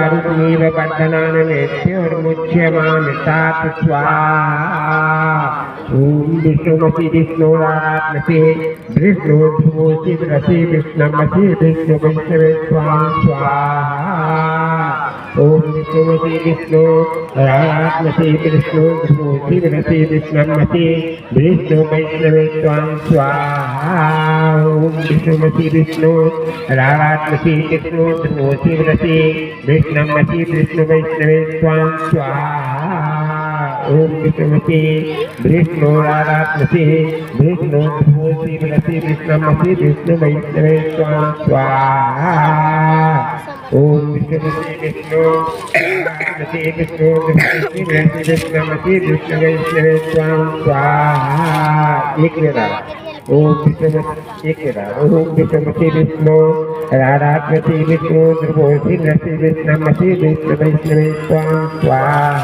करुणीव वर्धनाननेत्योर्मुच्यमामितात स्वाहा। ओम विष्णुमसि विष्णुरात्मसे विष्णुर्भुवोऽसि विरसि विष्णुमसि विष्णुवैष्णवे स्वाहा स्वाहा। ओम विष्णुमसि विष्णुरात्मसे विष्णुर्भुवोऽसि विरसि विष्णुमसि विष्णुवैष्णवे स्वाहा स्वाहा। ओम विष्णुमसि विष्णुरात्मसे विष्णुर्भुवोऽसि विरसि विष्णुमसि विष्णुवैष्णवे स्वाहा स्वाहा। ओम विष्णुमसि विष्णुरात्मसे विष्णुर्भुवोऽसि विरसि विष्णुमसि विष्णुवैष्णवे स्वाहा स्वाहा। ओम विष्णुमसि विष्णुरात्मसे विष्णुर्भुवोऽसि विरसि विष्णुमसि विष्णुवैष्णवे स्वाहा स्वाहा। एक मेरा ओम विष्णुमसि एक मेरा ओम विष्णुमसि विष्णुरात्मसे विष्णुर्भुवोऽसि विरसि विष्णुमसि विष्णुवैष्णवे स्वाहा स्वाहा।